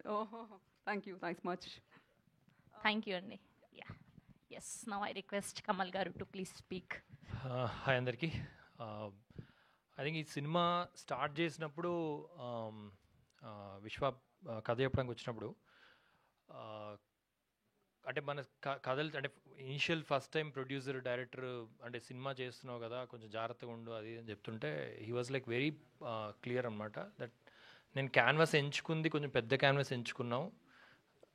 Oh, thank you. Thanks much. Thank you అండి. Yeah yes, now I request Kamal గారు to please speak. Hi అందరికీ. I think ఈ cinema start చేసినప్పుడు విశ్వ కథ చెప్పడానికి వచ్చినప్పుడు అంటే మన కథలు అంటే initial first time producer director అంటే సినిమా చేస్తున్నావు కదా కొంచెం జాగ్రత్తగా ఉండు అది అని చెప్తుంటే he was like very clear అనమాట. దట్ నేను క్యాన్వాస్ ఎంచుకుంది కొంచెం పెద్ద క్యాన్వాస్ ఎంచుకున్నాం,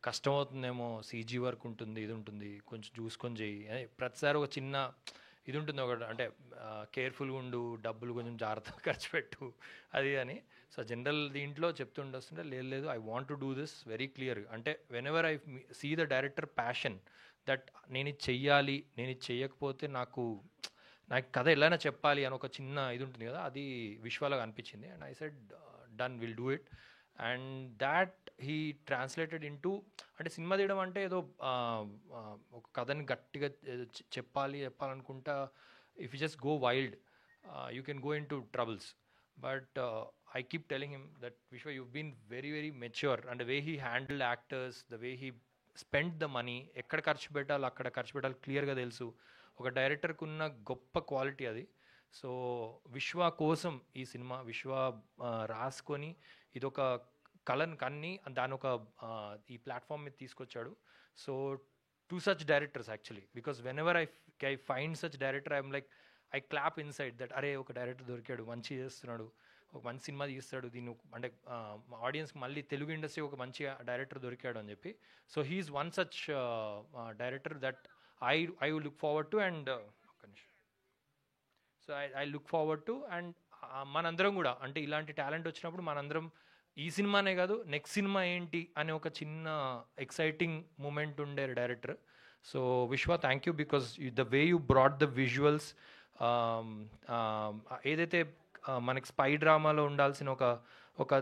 కష్టమవుతుందేమో, సీజీ వర్క్ ఉంటుంది, ఇది ఉంటుంది, కొంచెం చూసుకొని చెయ్యి, ప్రతిసారి ఒక చిన్న ఇది ఉంటుంది ఒకటి అంటే కేర్ఫుల్గా ఉండు, డబ్బులు కొంచెం జాగ్రత్తగా ఖర్చు పెట్టు అది అని. సో జనరల్ దీంట్లో చెప్తుండొస్తుంటే లేదు I want to do this very clear. అంటే whenever I see the director passion that నేను ఇది చెయ్యాలి, నేను ఇది చెయ్యకపోతే నాకు కథ ఎలాగైనా చెప్పాలి అని ఒక చిన్న ఇది ఉంటుంది కదా, అది విశ్వాలాగా అనిపించింది. And I said done, will do it. And that he translated into అంటే సినిమా తీయడం అంటే ఏదో ఒక కథని గట్టిగా చెప్పాలనుకుంటా. If you just go wild you can go into troubles. But I keep telling him that Vishwa, you've been very very mature, and the way he handled actors, the way he spent the money, ఎక్కడ ఖర్చు పెట్టాలి అక్కడ ఖర్చు పెట్టాలి క్లియర్గా తెలుసు. ఒక డైరెక్టర్కి ఉన్న గొప్ప క్వాలిటీ అది. సో విశ్వ కోసం ఈ సినిమా విశ్వ రాసుకొని ఇదొక కళను కన్ని దాని ఒక ఈ ప్లాట్ఫామ్ మీద తీసుకొచ్చాడు. So two such directors actually, because when ever I find such director I'm like I clap inside that అరే ఒక డైరెక్టర్ దొరికాడు, మంచి చేస్తున్నాడు, ఒక మంచి సినిమా తీస్తాడు, దీన్ని అంటే ఆడియన్స్కి మళ్ళీ తెలుగు ఇండస్ట్రీ ఒక మంచి డైరెక్టర్ దొరికాడు అని చెప్పి. So he's one such director that I look forward to. And so I look forward to. And మనందరం కూడా అంటే ఇలాంటి టాలెంట్ వచ్చినప్పుడు మనందరం ఈ సినిమానే కాదు నెక్స్ట్ సినిమా ఏంటి అనే ఒక చిన్న ఎక్సైటింగ్ మూమెంట్ ఉండే డైరెక్టర్. సో విశ్వ thank you, because the way you brought the visuals, ఏదైతే మనకి స్పై డ్రామాలో ఉండాల్సిన ఒక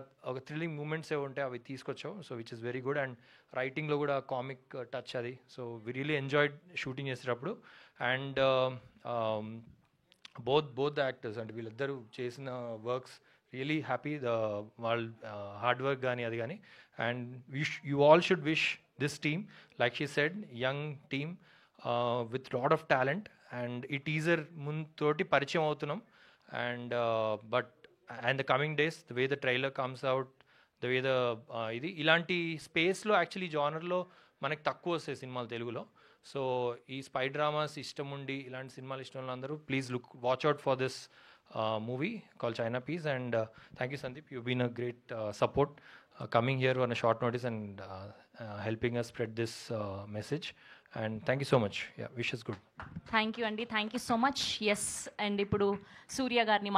థ్రిల్లింగ్ మూమెంట్స్ ఏ ఉంటాయి అవి తీసుకొచ్చావు. So which is very good. And రైటింగ్లో కూడా కామిక్ టచ్ అది. So we really enjoyed shooting చేసేటప్పుడు. అండ్ బోత్ ద యాక్టర్స్ అంటే వీళ్ళిద్దరూ చేసిన వర్క్స్ రియలీ హ్యాపీ, వాళ్ళ హార్డ్ వర్క్ కానీ అది కానీ. And you all should wish this team, like she said, young team with lot of talent. And ఈ teaser తోటి పరిచయం అవుతున్నాం. And and the coming days the way the trailer comes out, the way the ఇది ఇలాంటి స్పేస్లో actually జానర్లో మనకి తక్కువ వస్తాయి సినిమాలు తెలుగులో. సో ఈ స్పై డ్రామాస్ ఇష్టం ఉండి ఇలాంటి సినిమాలు ఇష్టం ఉన్న అందరూ please watch out for this movie called China Peace. And thank you Sandeep, you've been a great support coming here on a short notice and helping us spread this message. And thank you so much. Yeah, wish us good. Thank you అండి, thank you so much. Yes, and ఇప్పుడు సూర్య గారిని